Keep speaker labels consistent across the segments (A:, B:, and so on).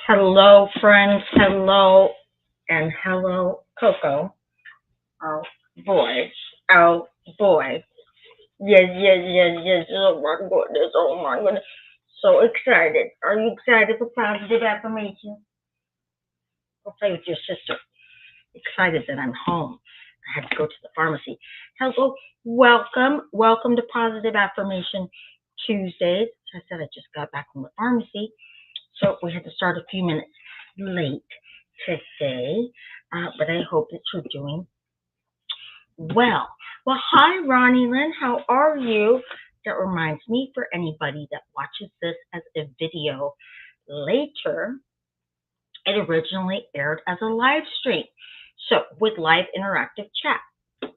A: Hello, friends. Hello, and hello, Coco. Oh boy. Oh boy. Yes, yes, yes, yes. Oh my goodness. Oh my goodness. So excited. Are you excited for positive affirmation? Go play with your sister. Excited that I'm home. I had to go to the pharmacy. Hello. Welcome to Positive Affirmation Tuesdays. I said I just got back from the pharmacy. So we had to start a few minutes late today, but I hope that you're doing well. Well, hi, Ronnie Lynn. How are you? That reminds me, for anybody that watches this as a video later, it originally aired as a live stream, so with live interactive chat.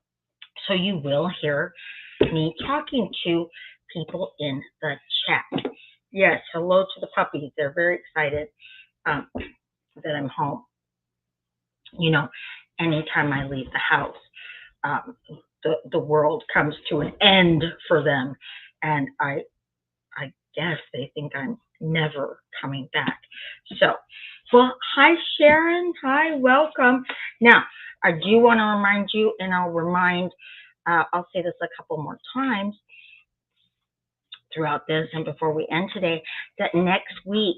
A: So you will hear me talking to people in the chat. Yes, hello to the puppies. They're very excited that I'm home. You know, anytime I leave the house, um, the world comes to an end for them, and I guess they think I'm never coming back. So, well, hi Sharon, hi, welcome. Now, I do want to remind you, and I'll say this a couple more times throughout this and before we end today, that next week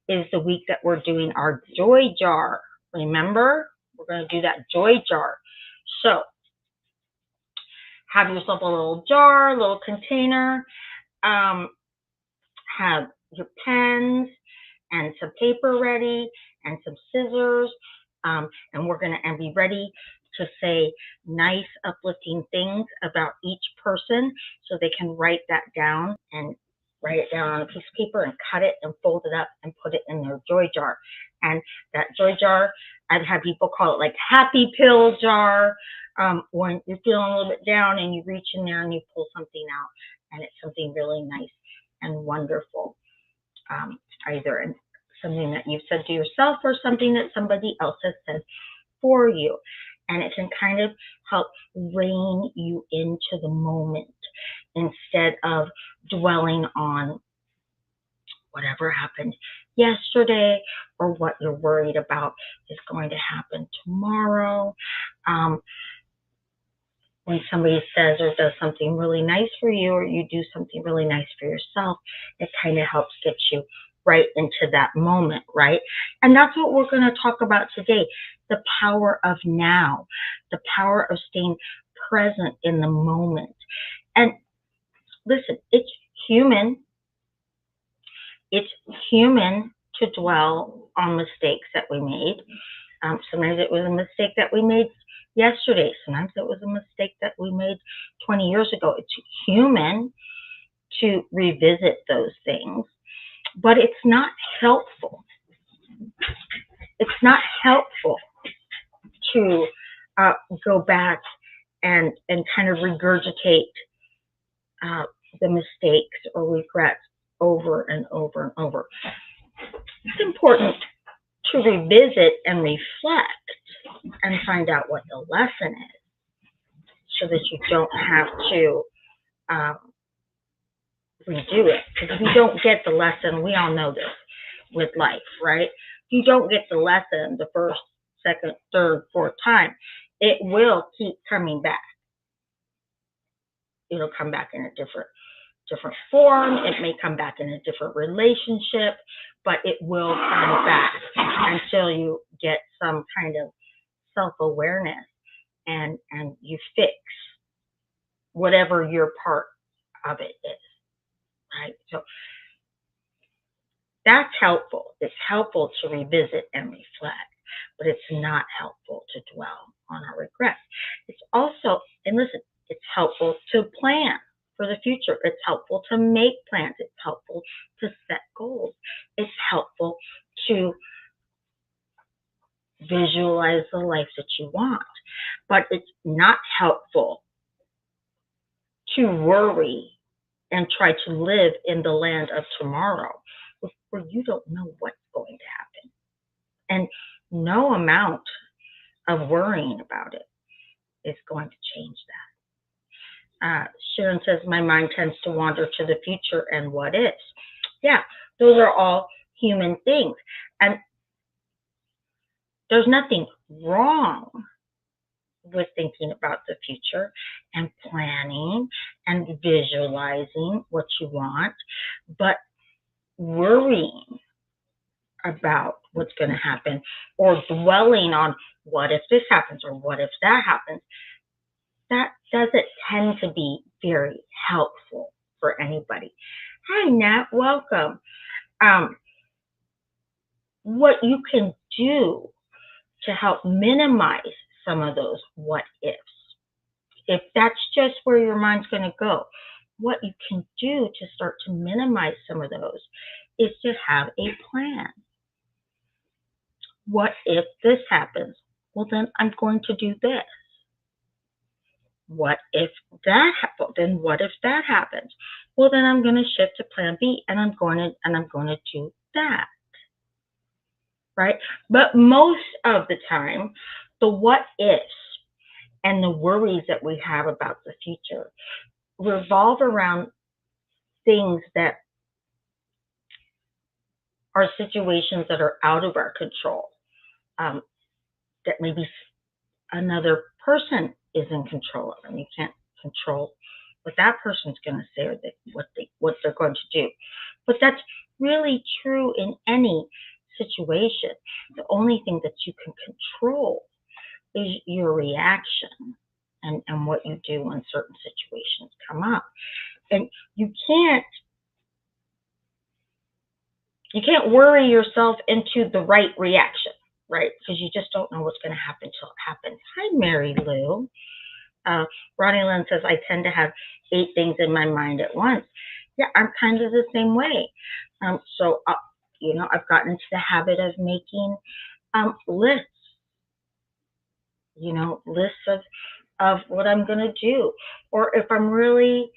A: is the week that we're doing our joy jar. Remember, we're going to do that joy jar. So have yourself a little jar, a little container, have your pens and some paper ready and some scissors, and we're going to be ready to say nice, uplifting things about each person so they can write that down and write it down on a piece of paper and cut it and fold it up and put it in their joy jar. And that joy jar, I've had people call it like happy pill jar. When you're feeling a little bit down and you reach in there and you pull something out, and it's something really nice and wonderful, either something that you've said to yourself or something that somebody else has said for you. And it can kind of help rein you into the moment instead of dwelling on whatever happened yesterday or what you're worried about is going to happen tomorrow. When somebody says or does something really nice for you, or you do something really nice for yourself, it kind of helps get you right into that moment, right? And that's what we're going to talk about today, the power of now, the power of staying present in the moment. And listen, it's human to dwell on mistakes that we made. Sometimes it was a mistake that we made yesterday. Sometimes it was a mistake that we made 20 years ago. It's human to revisit those things, but it's not helpful. It's not helpful to go back and kind of regurgitate the mistakes or regrets over and over and over. It's important to revisit and reflect and find out what the lesson is so that you don't have to redo it. Because if you don't get the lesson, we all know this with life, right? If you don't get the lesson the first, second, third, fourth time, it will keep coming back. It'll come back in a different form. It may come back in a different relationship, but it will come back until you get some kind of self-awareness and you fix whatever your part of it is, right? So that's helpful. It's helpful to revisit and reflect, but it's not helpful to dwell on our regrets. It's also, and listen, it's helpful to plan for the future. It's helpful to make plans. It's helpful to set goals. It's helpful to visualize the life that you want. But it's not helpful to worry and try to live in the land of tomorrow where you don't know what's going to happen. And no amount of worrying about it is going to change that. Sharon says, my mind tends to wander to the future and what is. Yeah, those are all human things. And There's nothing wrong with thinking about the future and planning and visualizing what you want, but worrying about what's going to happen or dwelling on what if this happens or what if that happens, that doesn't tend to be very helpful for anybody. Hi, Nat, welcome. What you can do to help minimize some of those what ifs, if that's just where your mind's going to go, what you can do to start to minimize some of those is to have a plan. What if this happens? Well, then I'm going to do this. What if that happens? Then what if that happens? Well, then I'm going to shift to plan B and I'm going to do that. Right? But most of the time, the what ifs and the worries that we have about the future revolve around things that are situations that are out of our control, that maybe another person is in control of, and you can't control what that person's going to say or what they're going to do. But that's really true in any situation. The only thing that you can control is your reaction and what you do when certain situations come up. And you can't worry yourself into the right reaction, right? Because you just don't know what's going to happen till it happens. Hi, Mary Lou. Ronnie Lynn says, I tend to have 8 things in my mind at once. Yeah, I'm kind of the same way. So I've gotten into the habit of making lists, lists of what I'm going to do. Or if I'm really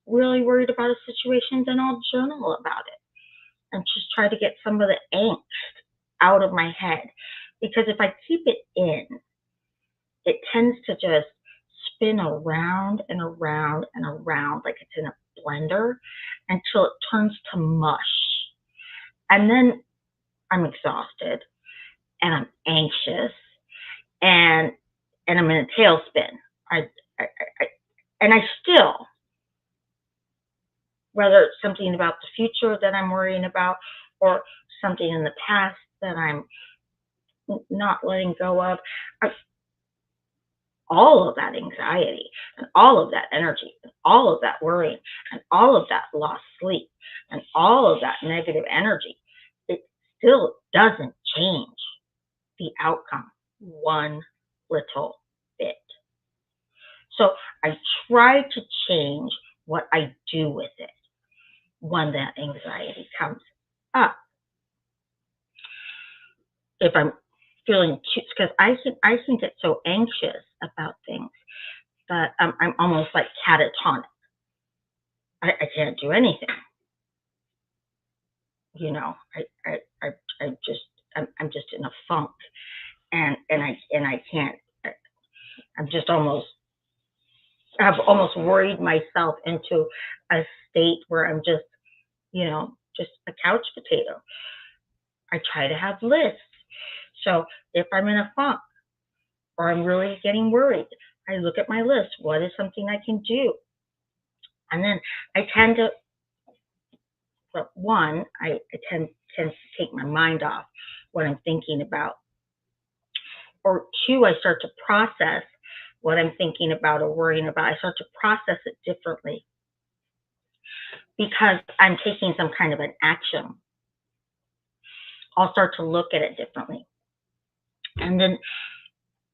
A: worried about a situation, then I'll journal about it and just try to get some of the angst out of my head. Because if I keep it in, it tends to just spin around and around and around like it's in a blender until it turns to mush. And then I'm exhausted and I'm anxious and I'm in a tailspin. I still, whether it's something about the future that I'm worrying about or something in the past that I'm not letting go of, all of that anxiety and all of that energy and all of that worrying and all of that lost sleep and all of that negative energy, it still doesn't change the outcome one little bit. So I try to change what I do with it when that anxiety comes up. If I'm feeling too, because I can get so anxious about things that I'm almost like catatonic. I can't do anything. I'm just in a funk, and I can't. I've almost worried myself into a state where I'm just a couch potato. I try to have lists. So if I'm in a funk or I'm really getting worried, I look at my list. What is something I can do? And then I tend to, I tend to take my mind off what I'm thinking about. Or 2, I start to process what I'm thinking about or worrying about. I start to process it differently because I'm taking some kind of an action. I'll start to look at it differently. And then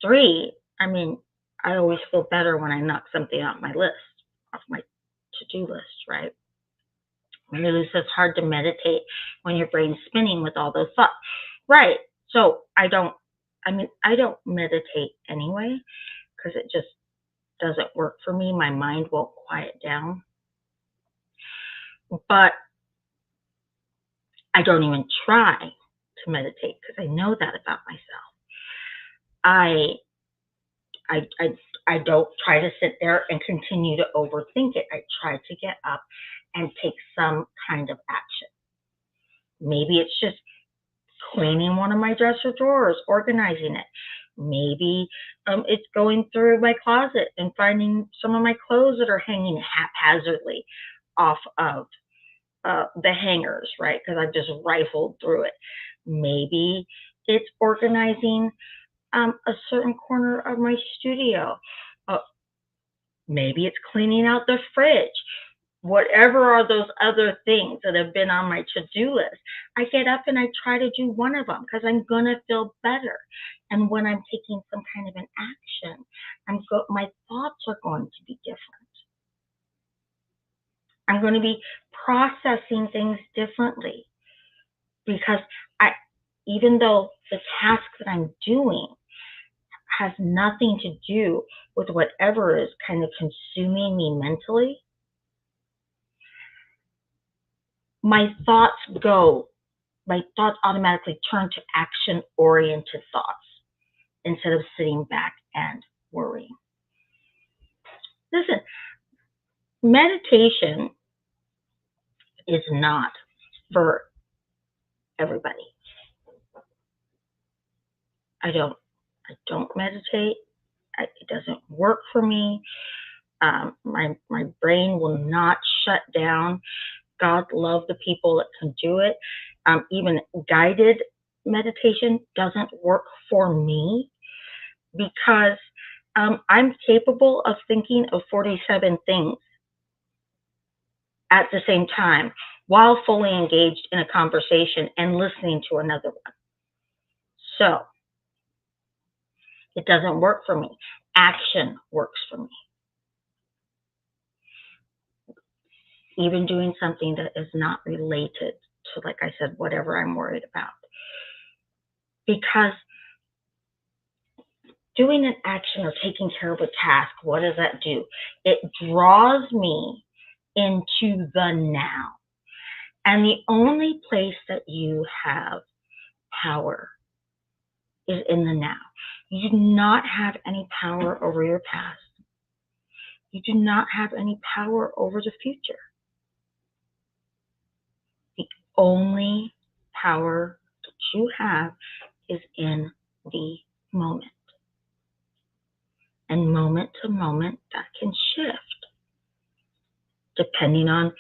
A: 3, I always feel better when I knock something off my to-do list, right? Mary Lou says, hard to meditate when your brain's spinning with all those thoughts. Right. So I don't meditate anyway because it just doesn't work for me. My mind won't quiet down. But I don't even try to meditate because I know that about myself. I don't try to sit there and continue to overthink it. I try to get up and take some kind of action. Maybe it's just cleaning one of my dresser drawers, organizing it. Maybe it's going through my closet and finding some of my clothes that are hanging haphazardly off of the hangers, right? Because I've just rifled through it. Maybe it's organizing a certain corner of my studio. Maybe it's cleaning out the fridge. Whatever are those other things that have been on my to-do list, I get up and I try to do one of them because I'm going to feel better. And when I'm taking some kind of an action, my thoughts are going to be different. I'm going to be processing things differently because even though the task that I'm doing has nothing to do with whatever is kind of consuming me mentally, my thoughts automatically turn to action-oriented thoughts instead of sitting back and worrying. Listen, meditation is not for everybody. I don't meditate. It doesn't work for me. My brain will not shut down. God love the people that can do it. Even guided meditation doesn't work for me because I'm capable of thinking of 47 things at the same time while fully engaged in a conversation and listening to another one. So it doesn't work for me. Action works for me. Even doing something that is not related to, like I said, whatever I'm worried about. Because doing an action or taking care of a task, what does that do? It draws me into the now. And the only place that you have power is in the now. You do not have any power over your past. You do not have any power over the future. The only power that you have is in the moment. And moment to moment, that can shift depending on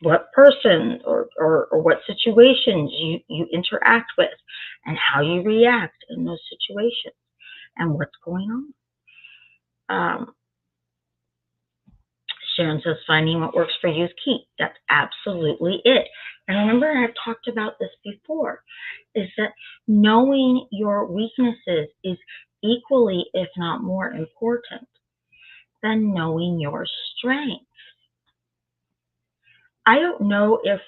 A: what person or what situations you interact with and how you react in those situations and what's going on. Sharon says, finding what works for you is key. That's absolutely it. And remember, I've talked about this before, is that knowing your weaknesses is equally, if not more important than knowing your strengths. I don't know if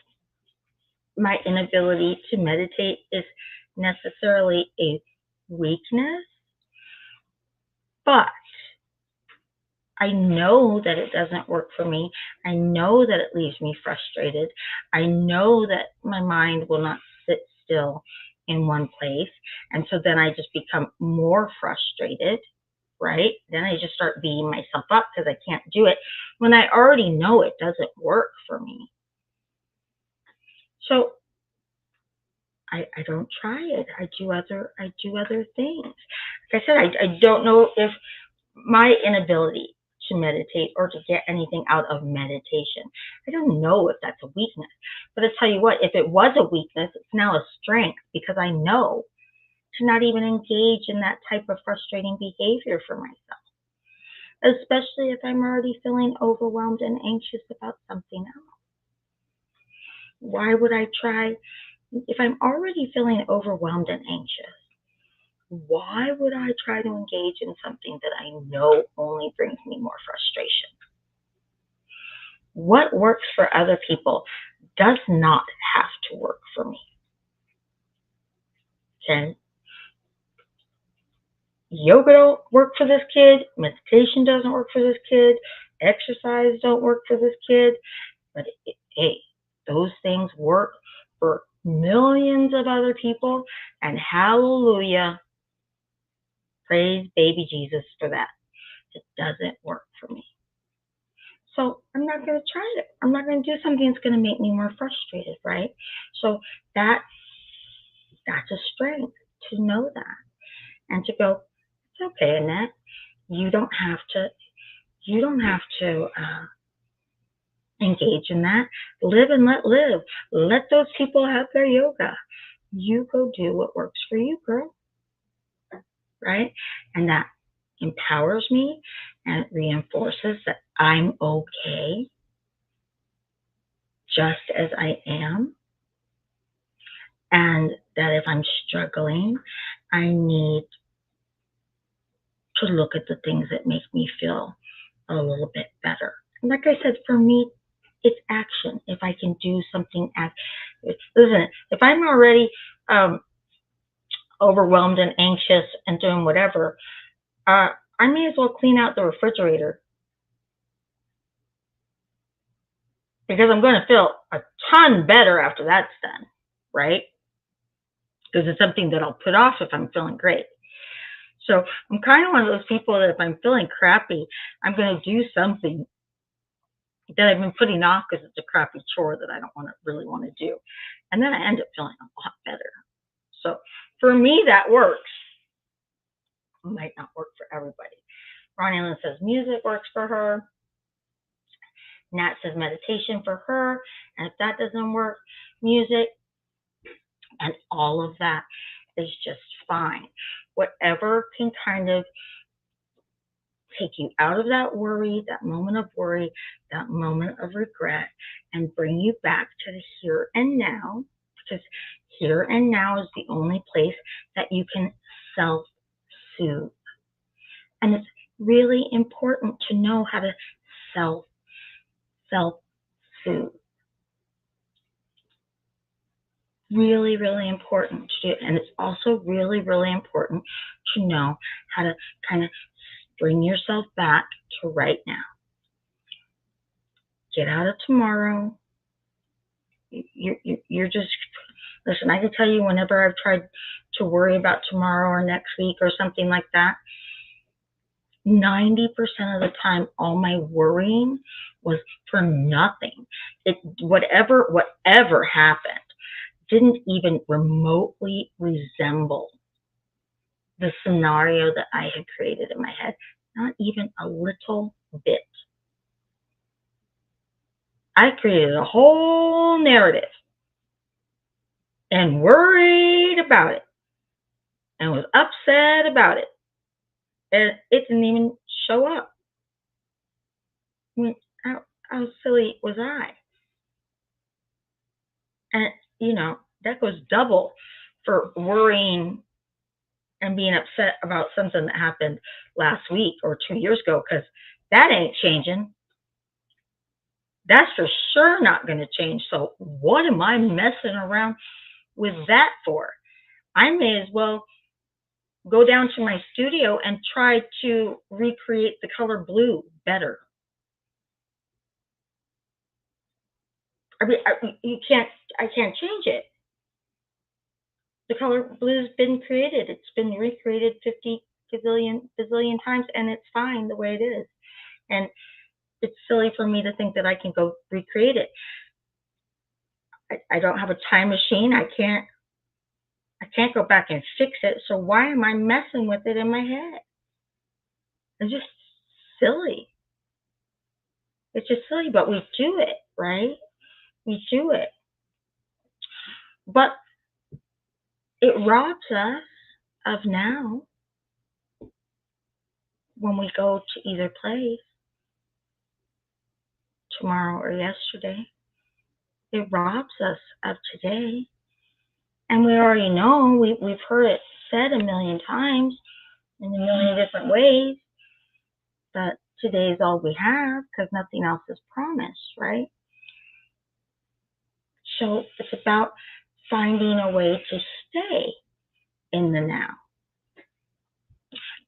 A: my inability to meditate is necessarily a weakness, but I know that it doesn't work for me. I know that it leaves me frustrated. I know that my mind will not sit still in one place. And so then I just become more frustrated, right? Then I just start beating myself up because I can't do it when I already know it doesn't work for me. So I don't try it. I do other things. Like I said, I don't know if my inability to meditate or to get anything out of meditation, I don't know if that's a weakness. But I tell you what, if it was a weakness, it's now a strength because I know to not even engage in that type of frustrating behavior for myself, especially if I'm already feeling overwhelmed and anxious about something else. Why would I try? If I'm already feeling overwhelmed and anxious, why would I try to engage in something that I know only brings me more frustration? What works for other people does not have to work for me. Okay? Yoga don't work for this kid. Meditation doesn't work for this kid. Exercise don't work for this kid. But hey, those things work for millions of other people. And hallelujah, praise baby Jesus for that. It doesn't work for me. So I'm not going to try it. I'm not going to do something that's going to make me more frustrated, right? So that That's a strength to know that and to go, it's okay, Annette. You don't have to. You don't have to engage in that. Live and let live. Let those people have their yoga. You go do what works for you, girl. Right? And that empowers me and it reinforces that I'm okay just as I am. And that if I'm struggling, I need to look at the things that make me feel a little bit better. And like I said, for me, it's action. If I can do something, listen, if I'm already overwhelmed and anxious and doing whatever, I may as well clean out the refrigerator because I'm going to feel a ton better after that's done, right? Because it's something that I'll put off if I'm feeling great. So I'm kind of one of those people that if I'm feeling crappy, I'm going to do something that I've been putting off because it's a crappy chore that I don't really want to do. And then I end up feeling a lot better. So for me, that works. It might not work for everybody. Ronnie Lynn says music works for her. Nat says meditation for her. And if that doesn't work, music and all of that is just fine. Whatever can kind of take you out of that worry, that moment of worry, that moment of regret, and bring you back to the here and now, because here and now is the only place that you can self-soothe. And it's really important to know how to self-soothe. Really, really important to do. And it's also really, really important to know how to kind of bring yourself back to right now. Get out of tomorrow. You're just, listen, I can tell you whenever I've tried to worry about tomorrow or next week or something like that, 90% of the time, all my worrying was for nothing. Whatever happened didn't even remotely resemble the scenario that I had created in my head. Not even a little bit. I created a whole narrative and worried about it and was upset about it. And it didn't even show up. I mean, how silly was I? And, that goes double for worrying and being upset about something that happened last week or 2 years ago, because that ain't changing. That's for sure not going to change. So what am I messing around with that for? I may as well go down to my studio and try to recreate the color blue better. I mean, I can't change it. The color blue's been created. It's been recreated 50 bazillion times, and it's fine the way it is. And it's silly for me to think that I can go recreate it. I don't have a time machine. I can't go back and fix it. So why am I messing with it in my head? It's just silly. It's just silly, but we do it, right? We do it. But it robs us of now when we go to either place tomorrow or yesterday. It robs us of today. And we already know, we've heard it said a million times in a million different ways, that today is all we have because nothing else is promised, right? So it's about finding a way to stay in the now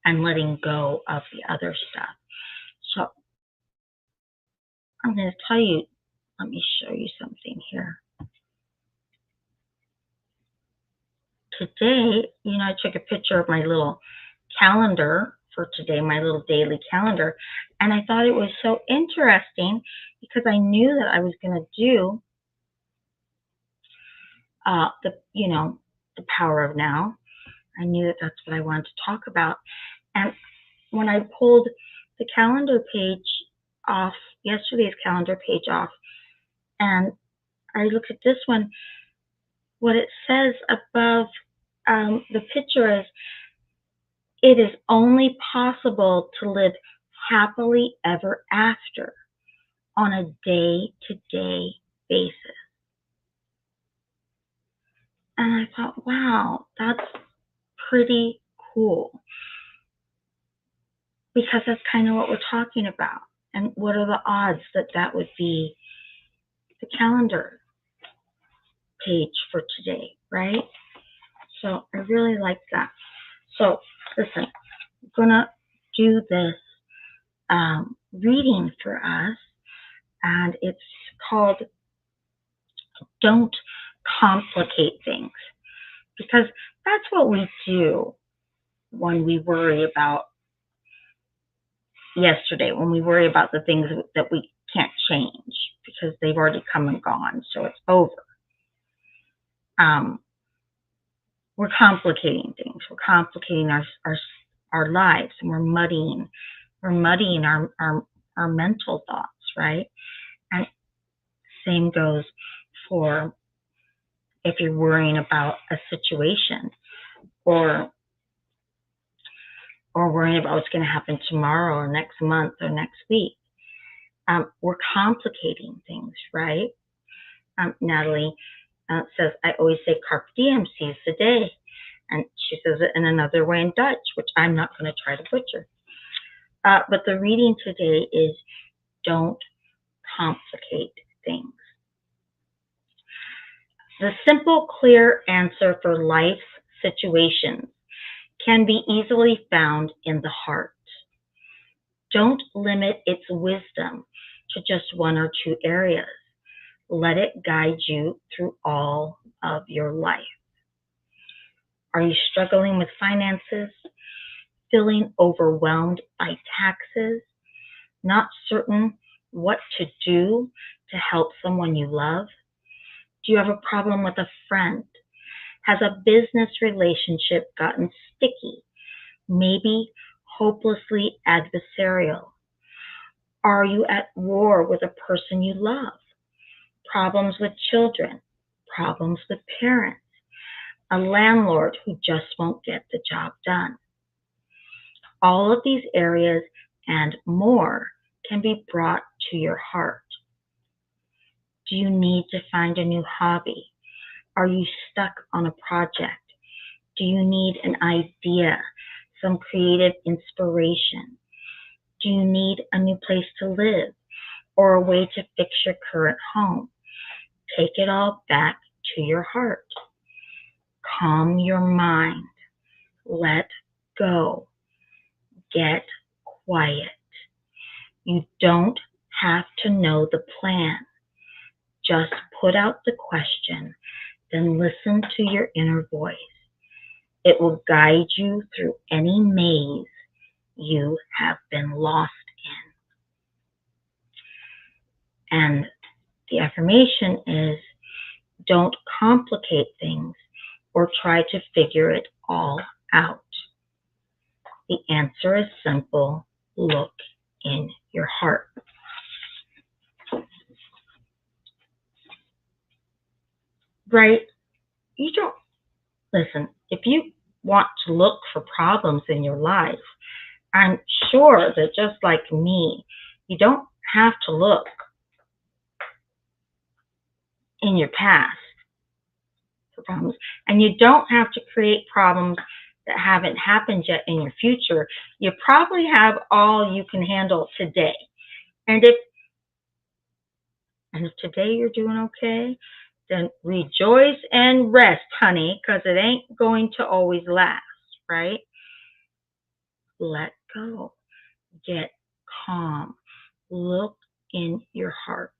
A: and letting go of the other stuff. So I'm going to tell you, let me show you something here. Today, I took a picture of my little calendar for today, my little daily calendar, and I thought it was so interesting because I knew that I was going to do the power of now. I knew that that's what I wanted to talk about. And when I pulled the calendar page off, yesterday's calendar page off, and I looked at this one, what it says above the picture is, it is only possible to live happily ever after on a day-to-day basis. And I thought, wow, that's pretty cool. Because that's kind of what we're talking about. And what are the odds that that would be the calendar page for today, right? So I really like that. So listen, I'm going to do this reading for us. And it's called Don't Complicate Things. Because that's what we do when we worry about yesterday, when we worry about the things that we can't change because they've already come and gone, so it's over. We're complicating things. We're complicating our lives, and we're muddying our mental thoughts, right? And same goes for if you're worrying about a situation or worrying about what's going to happen tomorrow or next month or next week. We're complicating things, right? Natalie says, I always say carpe diem, seize the day. And she says it in another way in Dutch, which I'm not going to try to butcher. But the reading today is don't complicate things. The simple, clear answer for life's situations can be easily found in the heart. Don't limit its wisdom to just one or two areas. Let it guide you through all of your life. Are you struggling with finances? Feeling overwhelmed by taxes? Not certain what to do to help someone you love? Do you have a problem with a friend? Has a business relationship gotten sticky? Maybe hopelessly adversarial? Are you at war with a person you love? Problems with children? Problems with parents? A landlord who just won't get the job done? All of these areas and more can be brought to your heart. Do you need to find a new hobby? Are you stuck on a project? Do you need an idea, some creative inspiration? Do you need a new place to live or a way to fix your current home? Take it all back to your heart. Calm your mind. Let go. Get quiet. You don't have to know the plan. Just put out the question, then listen to your inner voice. It will guide you through any maze you have been lost in. And the affirmation is, don't complicate things or try to figure it all out. The answer is simple. Look in your heart. Right? You don't, listen, if you want to look for problems in your life, I'm sure that just like me, you don't have to look in your past for problems, and you don't have to create problems that haven't happened yet in your future. You probably have all you can handle today. And if today you're doing okay, then rejoice and rest, honey, because it ain't going to always last, right? Let go. Get calm. Look in your heart.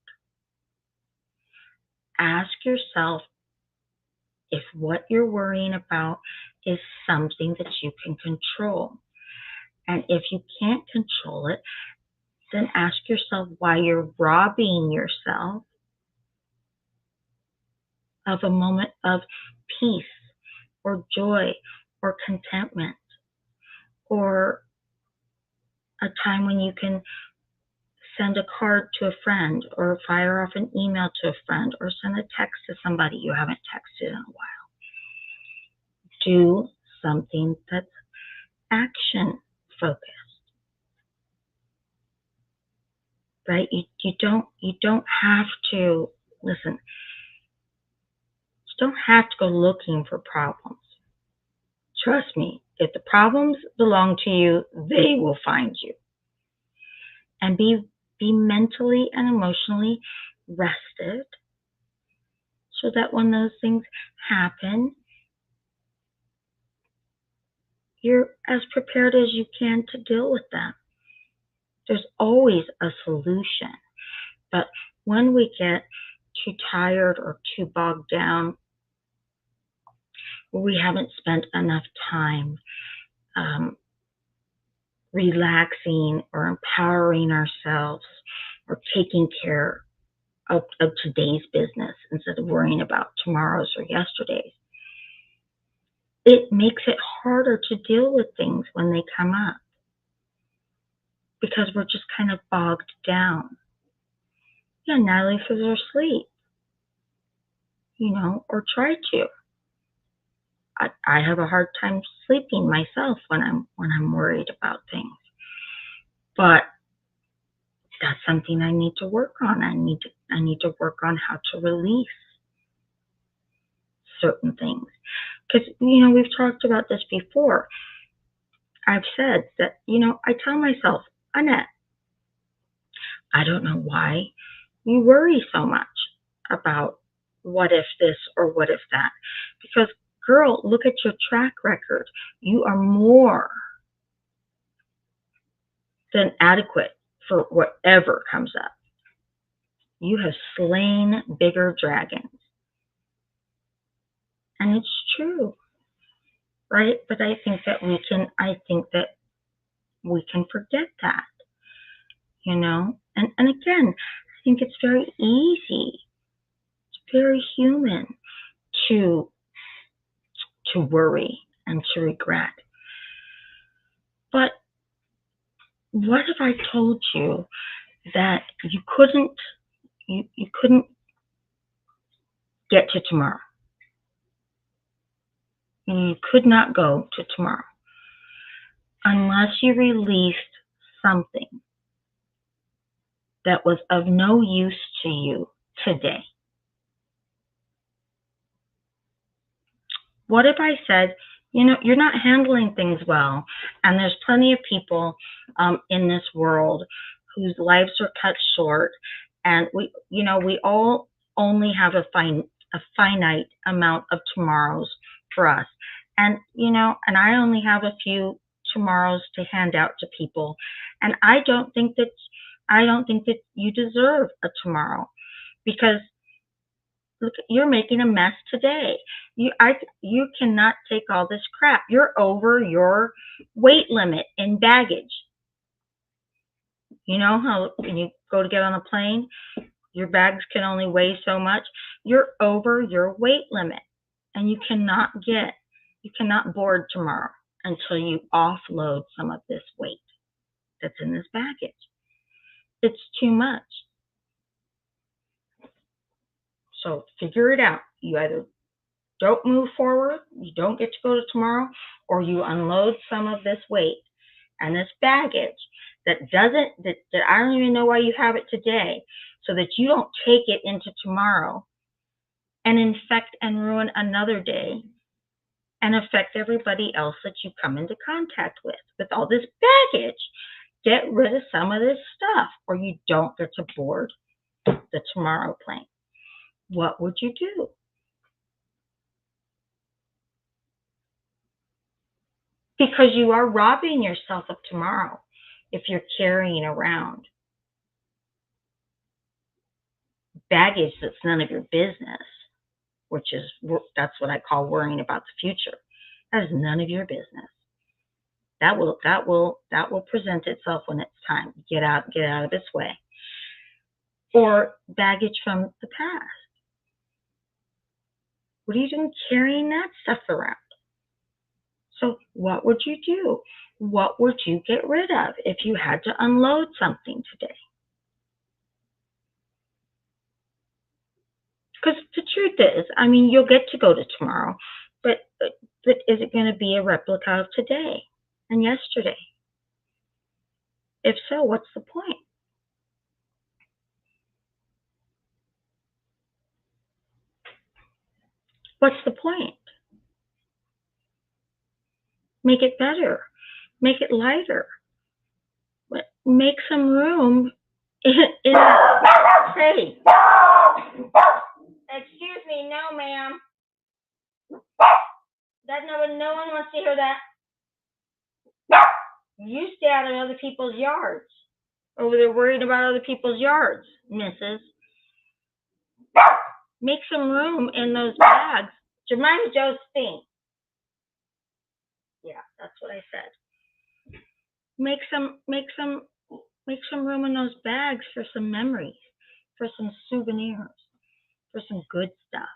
A: Ask yourself if what you're worrying about is something that you can control. And if you can't control it, then ask yourself why you're robbing yourself of a moment of peace or joy or contentment, or a time when you can send a card to a friend or fire off an email to a friend or send a text to somebody you haven't texted in a while. Do something that's action focused, right? You don't have to listen. You don't have to go looking for problems. Trust me, if the problems belong to you, they will find you. And be mentally and emotionally rested so that when those things happen, you're as prepared as you can to deal with them. There's always a solution. But when we get too tired or too bogged down, or we haven't spent enough time relaxing or empowering ourselves or taking care of today's business instead of worrying about tomorrow's or yesterday's, it makes it harder to deal with things when they come up because we're just kind of bogged down. Yeah, Natalie says her sleep, or try to. I have a hard time sleeping myself when I'm worried about things, but that's something I need to work on. I need to work on how to release certain things because we've talked about this before. I've said that I tell myself, Annette, I don't know why you worry so much about what if this or what if that, because girl, look at your track record. You are more than adequate for whatever comes up. You have slain bigger dragons. And it's true, right? But I think that we can forget that, And again, I think it's very easy. It's very human to worry and to regret. But what if I told you that you couldn't get to tomorrow? You could not go to tomorrow unless you released something that was of no use to you today. What if I said, you're not handling things well, and there's plenty of people in this world whose lives are cut short, and we all only have a finite amount of tomorrows for us, and I only have a few tomorrows to hand out to people, and I don't think that you deserve a tomorrow, because look, you're making a mess today. You cannot take all this crap. You're over your weight limit in baggage. You know how when you go to get on a plane, your bags can only weigh so much. You're over your weight limit, and you cannot board tomorrow until you offload some of this weight that's in this baggage. It's too much. So figure it out. You either don't move forward, you don't get to go to tomorrow, or you unload some of this weight and this baggage that I don't even know why you have it today, so that you don't take it into tomorrow and infect and ruin another day and affect everybody else that you come into contact with all this baggage. Get rid of some of this stuff, or you don't get to board the tomorrow plane. What would you do? Because you are robbing yourself of tomorrow if you're carrying around baggage that's none of your business, that's what I call worrying about the future. That is none of your business. That will present itself when it's time. Get out of its way. Or baggage from the past. What are you doing carrying that stuff around? So what would you do? What would you get rid of if you had to unload something today? Because the truth is, I mean, you'll get to go to tomorrow, but is it going to be a replica of today and yesterday? If so, what's the point? What's the point? Make it better. Make it lighter. Make some room in hey. Excuse me, no ma'am. No one wants to hear that. You stay out of other people's yards. Over there worried about other people's yards, missus. Make some room in those bags. Jemima Josephine. Yeah, that's what I said. Make some room in those bags for some memories, for some souvenirs, for some good stuff.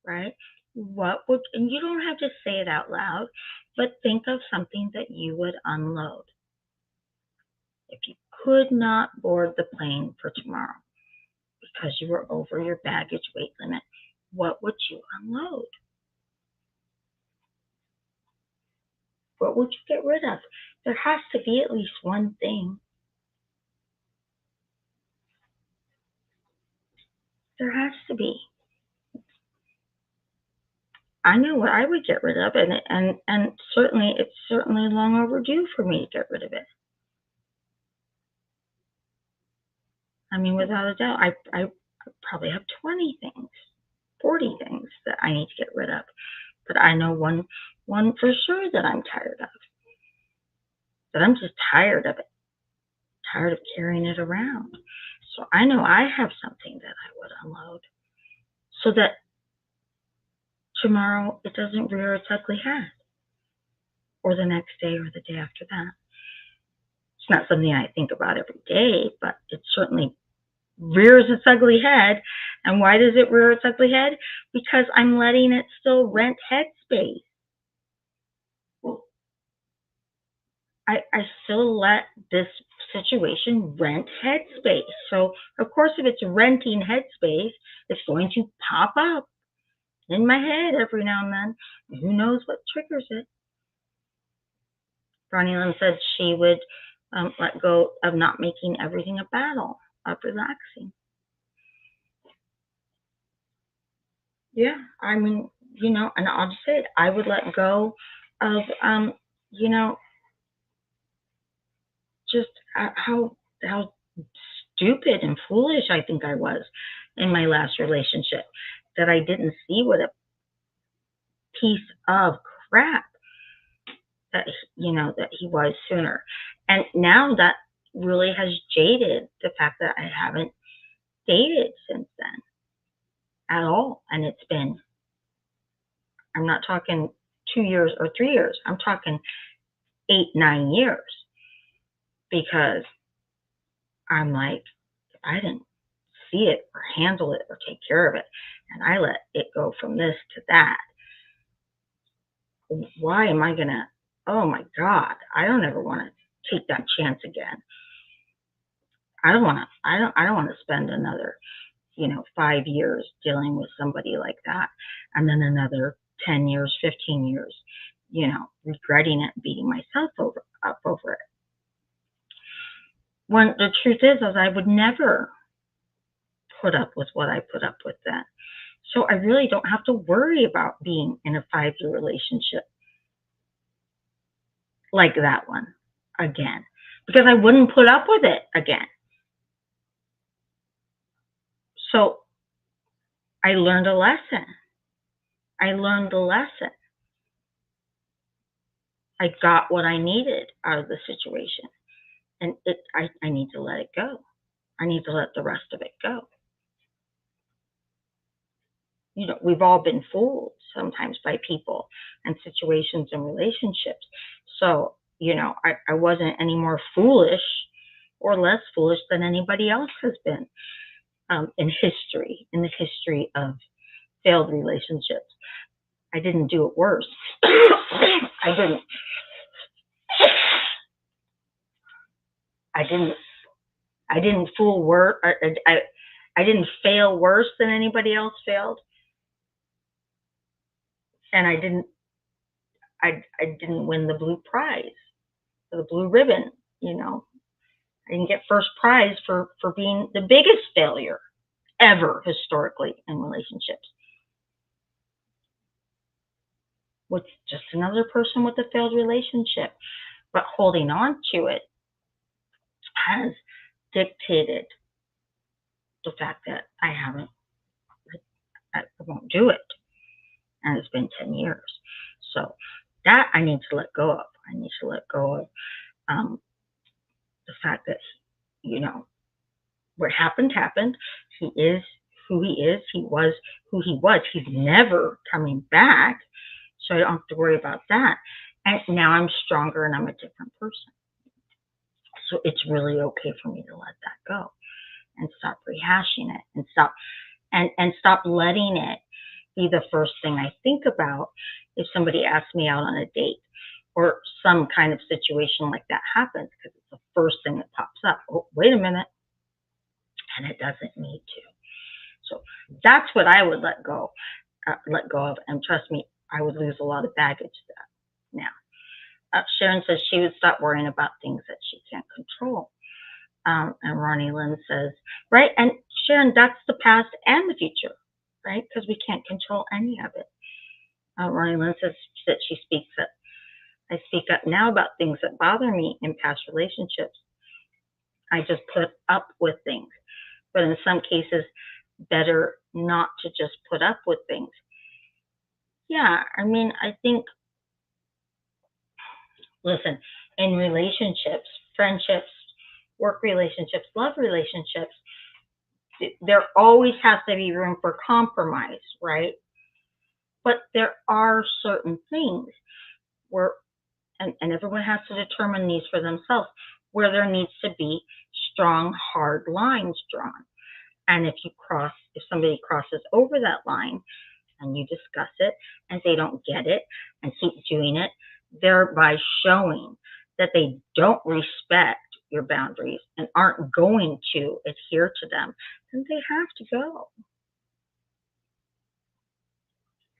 A: Right? And you don't have to say it out loud, but think of something that you would unload. If you could not board the plane for tomorrow because you were over your baggage weight limit, what would you unload? What would you get rid of? There has to be at least one thing. There has to be. I know what I would get rid of, and certainly it's certainly long overdue for me to get rid of it. I mean, without a doubt, I probably have 20 things, 40 things that I need to get rid of. But I know one for sure that I'm tired of. That I'm just tired of it. Tired of carrying it around. So I know I have something that I would unload so that tomorrow it doesn't rear its ugly head. Or the next day or the day after that. It's not something I think about every day, but it certainly rears its ugly head. And why does it rear its ugly head? Because I'm letting it still rent headspace. I still let this situation rent headspace. So, of course, if it's renting headspace, it's going to pop up in my head every now and then. Who knows what triggers it? Bronnie Lynn said she would let go of not making everything a battle, of relaxing. Yeah, I mean, and I'll just say it, I would let go of, just how stupid and foolish I think I was in my last relationship, that I didn't see what a piece of crap that he was sooner. And now that really has jaded the fact that I haven't dated since then at all. And it's been, I'm not talking 2 years or 3 years, I'm talking 8, 9 years, because I'm like, I didn't see it or handle it or take care of it, and I let it go from this to that. Why am I gonna? Oh my God, I don't ever want to take that chance again. I don't want to spend another 5 years dealing with somebody like that, and then another 10 years, 15 years, regretting it, beating myself up over it. When the truth is I would never put up with what I put up with then. So I really don't have to worry about being in a 5-year relationship like that one again, because I wouldn't put up with it again. So I learned a lesson. I got what I needed out of the situation, and I need to let it go. I need to let the rest of it go. We've all been fooled sometimes by people and situations and relationships. So, I wasn't any more foolish or less foolish than anybody else has been in the history of failed relationships. I didn't do it worse. I didn't fool worse. I didn't fail worse than anybody else failed, and I didn't win the blue prize, the blue ribbon. You know, I didn't get first prize for being the biggest failure ever historically in relationships. With just another person with a failed relationship, but holding on to it has dictated the fact that I won't do it. And it's been 10 years. So that I need to let go of. I need to let go of the fact that, what happened. He is who he is. He was who he was. He's never coming back. So I don't have to worry about that. And now I'm stronger and I'm a different person. So it's really okay for me to let that go and stop rehashing it and stop letting it be the first thing I think about if somebody asks me out on a date or some kind of situation like that happens, because it's the first thing that pops up. Oh, wait a minute. And it doesn't need to. So that's what I would let go of. And trust me, I would lose a lot of baggage to that now. Sharon says she would stop worrying about things that she can't control. And Ronnie Lynn says, right. And Sharon, that's the past and the future, right? Because we can't control any of it. Ronnie Lynn says that I speak up now about things that bother me in past relationships. I just put up with things. But in some cases, better not to just put up with things. Yeah, I mean, I think, listen, in relationships, friendships, work relationships, love relationships, there always has to be room for compromise, right? But there are certain things where, and everyone has to determine these for themselves, where there needs to be strong, hard lines drawn. And if somebody crosses over that line and you discuss it and they don't get it and keep doing it, thereby showing that they don't respect your boundaries and aren't going to adhere to them, then they have to go.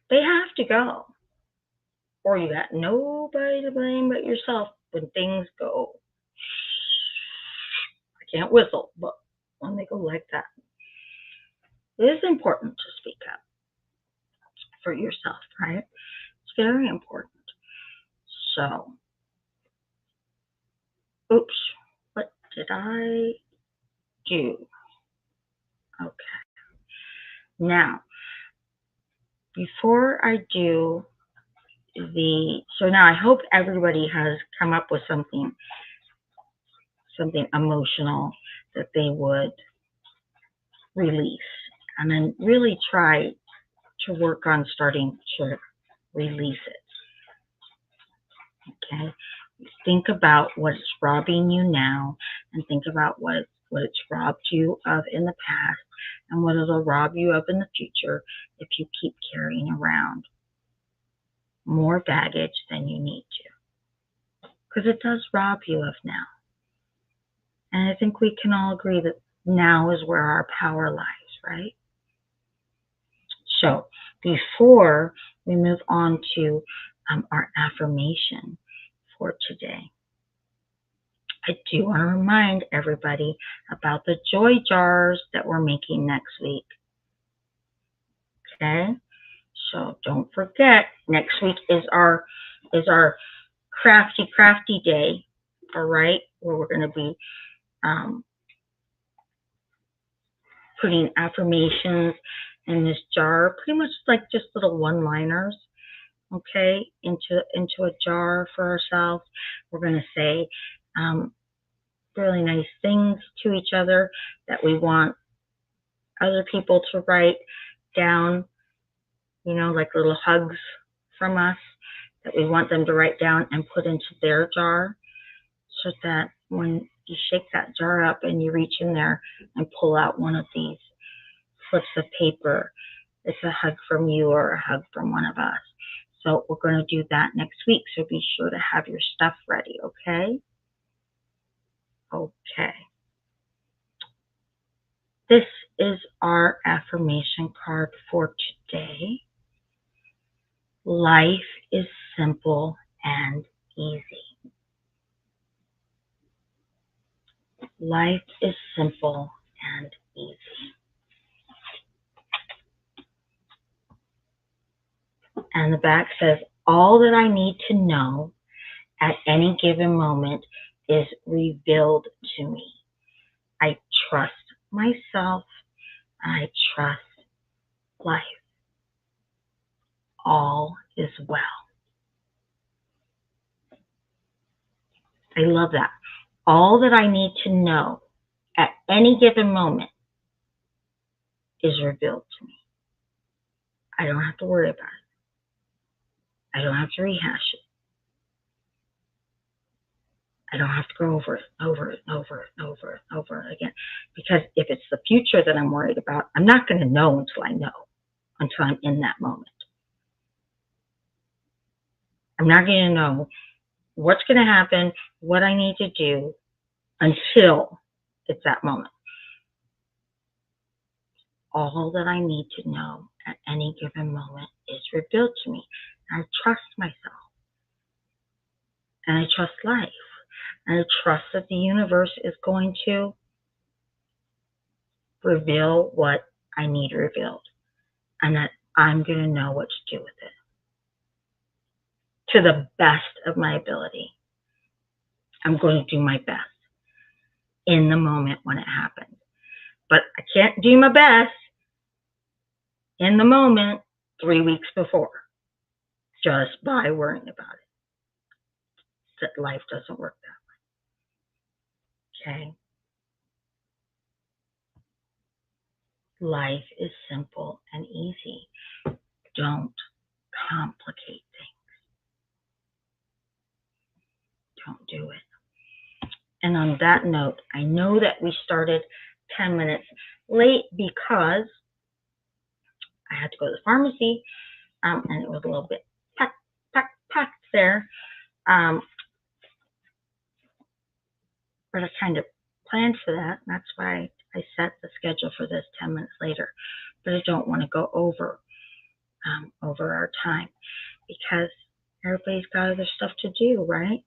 A: They have to go. Or you got nobody to blame but yourself when things go. I can't whistle, but when they go like that, it is important to speak up for yourself, right? It's very important. So, oops, what did I do? Okay. Now, before I do so now I hope everybody has come up with something emotional that they would release, and then really try to work on starting to release it. Okay? Think about what's robbing you now, and think about what it's robbed you of in the past, and what it'll rob you of in the future if you keep carrying around more baggage than you need to. Because it does rob you of now. And I think we can all agree that now is where our power lies, right? So before we move on to our affirmation for today, I do want to remind everybody about the joy jars that we're making next week. Okay? So don't forget, next week is our crafty day, all right, where we're going to be putting affirmations in this jar, pretty much like just little one-liners, okay, into a jar for ourselves. We're going to say really nice things to each other that we want other people to write down, like little hugs from us that we want them to write down and put into their jar, so that when you shake that jar up and you reach in there and pull out one of these slips of paper, it's a hug from you or a hug from one of us. So we're going to do that next week. So be sure to have your stuff ready, okay? Okay. This is our affirmation card for today. Life is simple and easy. Life is simple and easy. And the back says, all that I need to know at any given moment is revealed to me. I trust myself. I trust life. All is well. I love that. All that I need to know at any given moment is revealed to me. I don't have to worry about it. I don't have to rehash it. I don't have to go over it, over it, over it, over it, over it again. Because if it's the future that I'm worried about, I'm not going to know until I know, until I'm in that moment. I'm not going to know what's going to happen, what I need to do until it's that moment. All that I need to know at any given moment is revealed to me. I trust myself. And I trust life. And I trust that the universe is going to reveal what I need revealed. And that I'm going to know what to do with it to the best of my ability. I'm going to do my best in the moment when it happens. But I can't do my best in the moment 3 weeks before just by worrying about it. That life doesn't work that way. Okay? Life is simple and easy. Don't complicate things. Don't do it. And on that note, I know that we started 10 minutes late because I had to go to the pharmacy, and it was a little bit packed there. But I kind of planned for that. And that's why I set the schedule for this 10 minutes later. But I don't want to go over our time because everybody's got other stuff to do, right?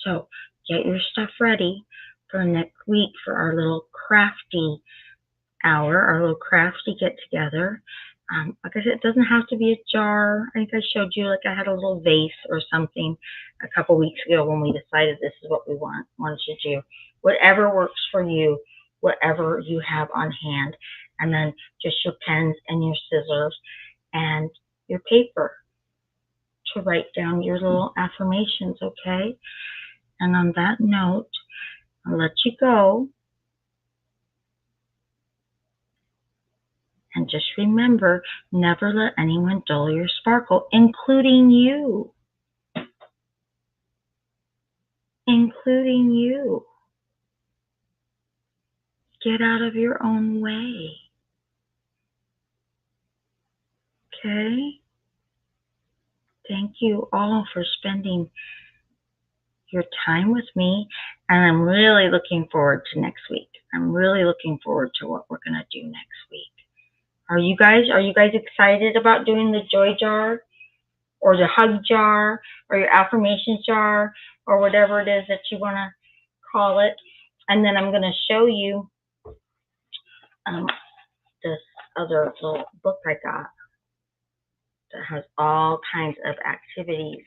A: So get your stuff ready for next week for our little crafty hour, our little crafty get together. Like I said, it doesn't have to be a jar. I think I showed you, like I had a little vase or something a couple weeks ago when we decided this is what we wanted to do. Whatever works for you, whatever you have on hand, and then just your pens and your scissors and your paper to write down your little affirmations, okay? And on that note, I'll let you go. And just remember, never let anyone dull your sparkle, including you. Including you. Get out of your own way. Okay? Thank you all for spending your time with me. And I'm really looking forward to next week. I'm really looking forward to what we're going to do next week. Are you guys excited about doing the joy jar or the hug jar or your affirmation jar or whatever it is that you want to call it? And then I'm going to show you this other little book I got that has all kinds of activities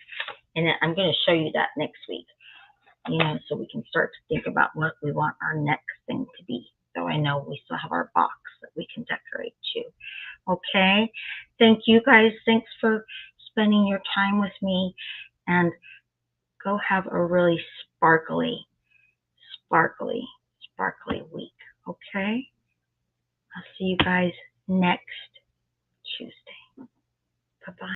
A: in it. I'm going to show you that next week, so we can start to think about what we want our next thing to be. So I know we still have our box that we can decorate too. Okay? Thank you guys. Thanks for spending your time with me, and go have a really sparkly week. Okay? I'll see you guys next Tuesday. Bye-bye.